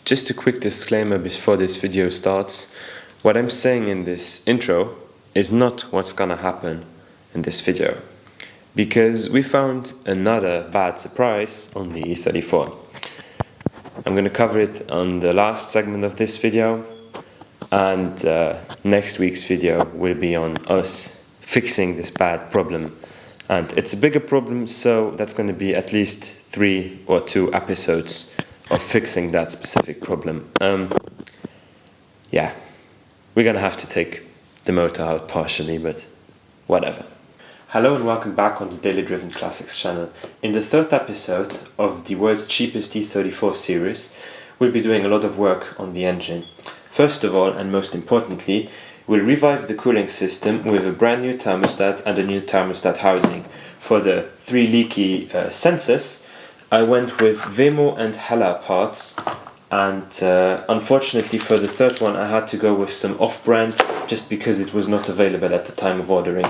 Just a quick disclaimer before this video starts. What I'm saying in this intro is not what's gonna happen in this video, because we found another bad surprise on the E34. I'm gonna cover it on the last segment of this video, and next week's video will be on us fixing this bad problem. And it's a bigger problem, so that's gonna be at least 3 or 2 episodes of fixing that specific problem. Yeah, we're gonna have to take the motor out partially, but whatever. Hello and welcome back on the Daily Driven Classics channel. In the 3rd episode of the world's cheapest E34 series, we'll be doing a lot of work on the engine. First of all, and most importantly, we'll revive the cooling system with a brand new thermostat and a new thermostat housing. For the 3 leaky sensors, I went with Wemo and Hella parts, and unfortunately for the 3rd one I had to go with some off-brand just because it was not available at the time of ordering.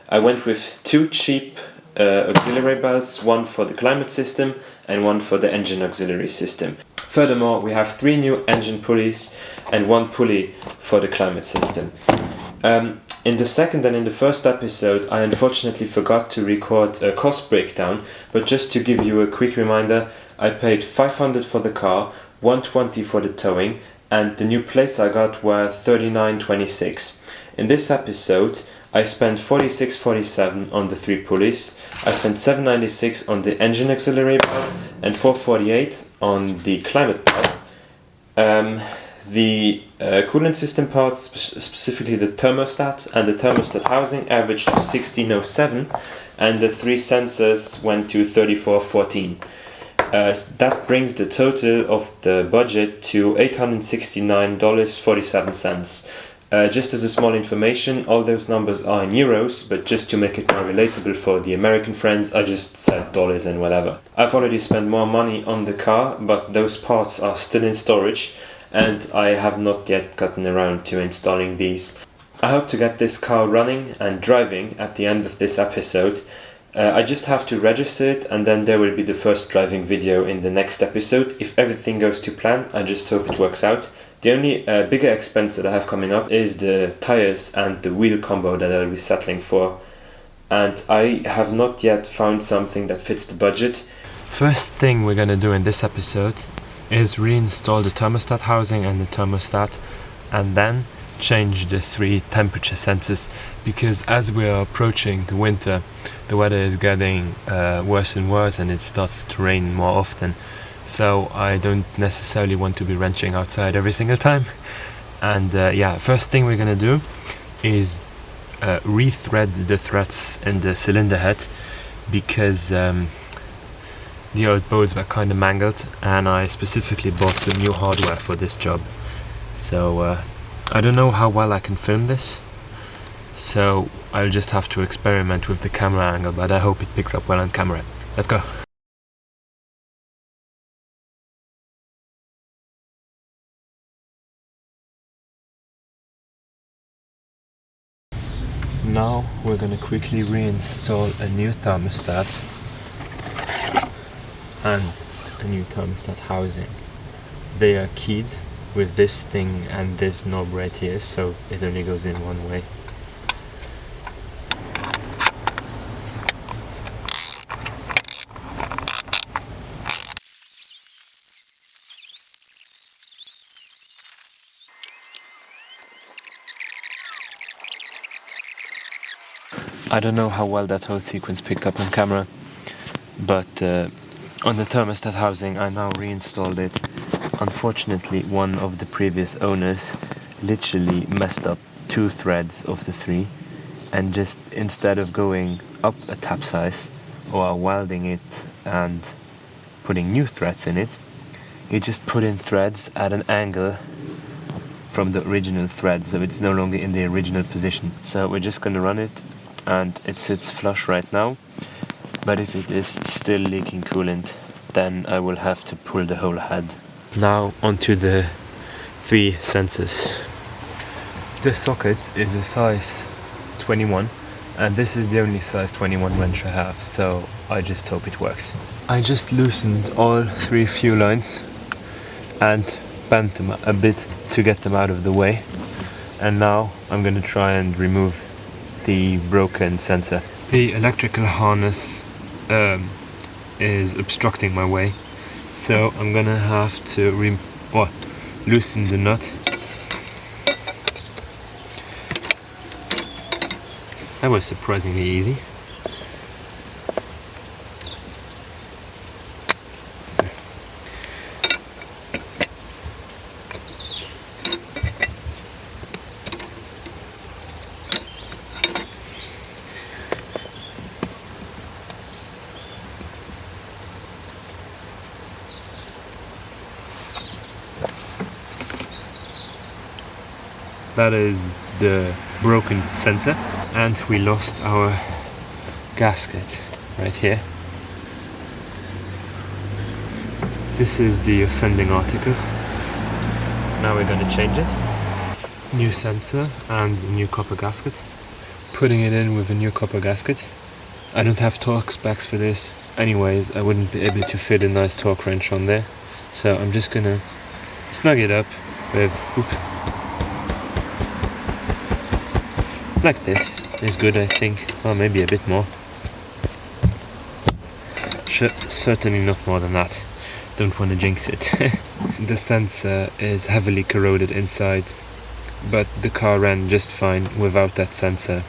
I went with 2 cheap auxiliary belts, one for the climate system and one for the engine auxiliary system. Furthermore, we have 3 new engine pulleys and 1 pulley for the climate system. In the 2nd and in the 1st episode, I unfortunately forgot to record a cost breakdown, but just to give you a quick reminder, I paid $500 for the car, $120 for the towing, and the new plates I got were $39.26. In this episode, I spent $46.47 on the 3 pulleys, I spent $7.96 on the engine auxiliary belt, and $4.48 on the climate belt. The coolant system parts, specifically the thermostat and the thermostat housing, averaged to $16.07, and the 3 sensors went to $34.14. That brings the total of the budget to $869.47. Just as a small information, all those numbers are in euros, but just to make it more relatable for the American friends, I just said dollars and whatever. I've already spent more money on the car, but those parts are still in storage, and I have not yet gotten around to installing these. I hope to get this car running and driving at the end of this episode. I just have to register it, and then there will be the first driving video in the next episode. If everything goes to plan, I just hope it works out. The only bigger expense that I have coming up is the tires and the wheel combo that I'll be settling for. And I have not yet found something that fits the budget. First thing we're gonna do in this episode is reinstall the thermostat housing and the thermostat, and then change the 3 temperature sensors, because as we are approaching the winter, the weather is getting worse and worse, and it starts to rain more often. So I don't necessarily want to be wrenching outside every single time. And yeah, first thing we're gonna do is rethread the threads in the cylinder head, because the old bolts were kind of mangled, and I specifically bought some new hardware for this job. So I don't know how well I can film this, so I'll just have to experiment with the camera angle, but I hope it picks up well on camera. Let's go! Now we're gonna quickly reinstall a new thermostat and a new thermostat housing. They are keyed with this thing and this knob right here, so it only goes in one way. I don't know how well that whole sequence picked up on camera, but on the thermostat housing I now reinstalled it. Unfortunately, one of the previous owners literally messed up 2 threads of the 3, and just instead of going up a tap size or welding it and putting new threads in it, he just put in threads at an angle from the original thread, so it's no longer in the original position. So we're just gonna run it, and it sits flush right now, but if it is still leaking coolant, then I will have to pull the whole head. Now onto the 3 sensors. This socket is a size 21, and this is the only size 21 wrench I have, so I just hope it works. I just loosened all 3 fuel lines and bent them a bit to get them out of the way. And now I'm going to try and remove the broken sensor. The electrical harness is obstructing my way, so I'm gonna have to loosen the nut. That was surprisingly easy. That is the broken sensor, and we lost our gasket right here. This is the offending article. Now we're going to change it. New sensor and a new copper gasket. Putting it in with a new copper gasket. I don't have torque specs for this anyways. I wouldn't be able to fit a nice torque wrench on there, so I'm just gonna snug it up with like this is good, I think, or maybe a bit more. Certainly not more than that. Don't want to jinx it. The sensor is heavily corroded inside, but the car ran just fine without that sensor.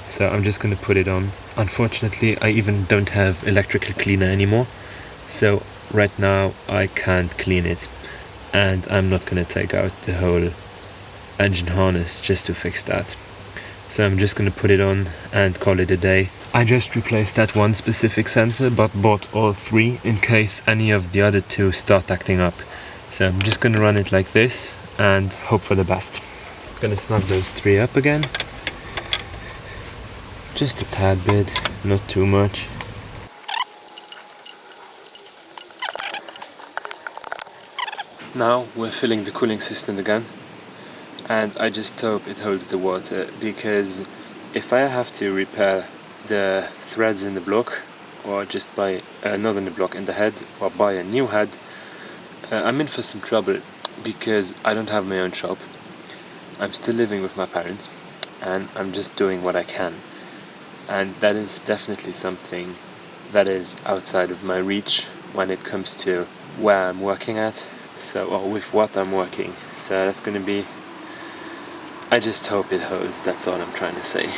So I'm just going to put it on. Unfortunately, I even don't have electrical cleaner anymore, so right now I can't clean it, and I'm not going to take out the whole engine harness just to fix that. So I'm just going to put it on and call it a day. I just replaced that one specific sensor, but bought all three in case any of the other two start acting up. So I'm just going to run it like this and hope for the best. I'm going to snug those three up again. Just a tad bit, not too much. Now we're filling the cooling system again. And I just hope it holds the water, because if I have to repair the threads in the block, or just buy another block in the head, or buy a new head, I'm in for some trouble, because I don't have my own shop. I'm still living with my parents, and I'm just doing what I can. And that is definitely something that is outside of my reach when it comes to where I'm working at, or with what I'm working. So that's going to be... I just hope it holds, that's all I'm trying to say.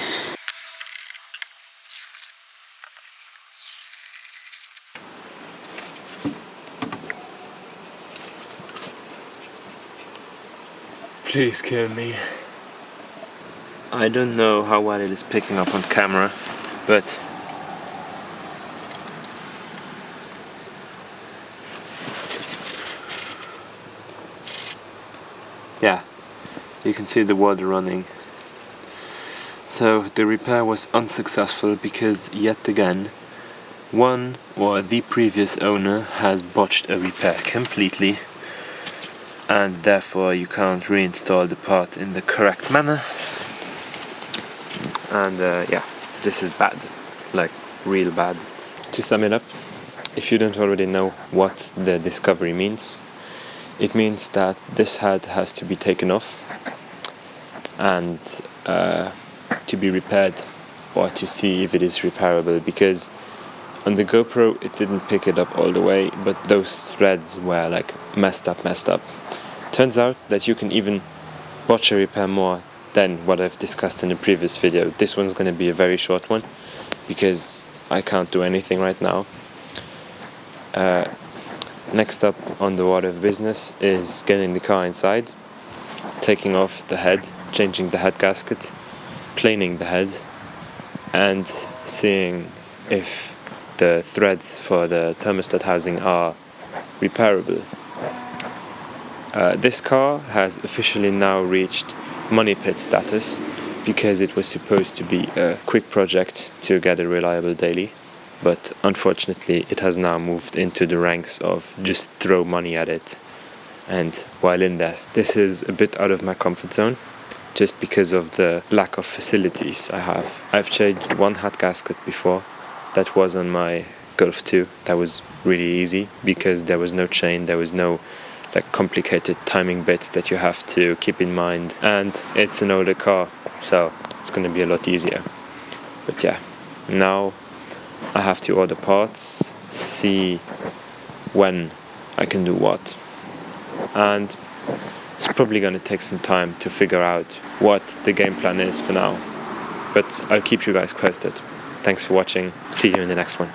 Please kill me. I don't know how well it is picking up on camera, but yeah. You can see the water running. So the repair was unsuccessful because yet again the previous owner has botched a repair completely, and therefore you can't reinstall the part in the correct manner. And this is bad, like real bad. To sum it up, if you don't already know what the discovery means, it means that this head has to be taken off and to be repaired, or to see if it is repairable, because on the GoPro it didn't pick it up all the way, but those threads were like messed up. Turns out that you can even botch a repair more than what I've discussed in the previous video. This one's going to be a very short one because I can't do anything right now. Next up on the order of business is getting the car inside, taking off the head, changing the head gasket, planing the head, and seeing if the threads for the thermostat housing are repairable. This car has officially now reached money pit status, because it was supposed to be a quick project to get a reliable daily, but unfortunately it has now moved into the ranks of just throw money at it. And while in there, this is a bit out of my comfort zone, just because of the lack of facilities I have. I've changed one head gasket before. That was on my Golf 2. That was really easy because there was no chain, there was no like complicated timing bits that you have to keep in mind, and it's an older car, so it's going to be a lot easier. But yeah, now I have to order parts, see when I can do what, and it's probably going to take some time to figure out what the game plan is for now, but I'll keep you guys posted. Thanks for watching, see you in the next one.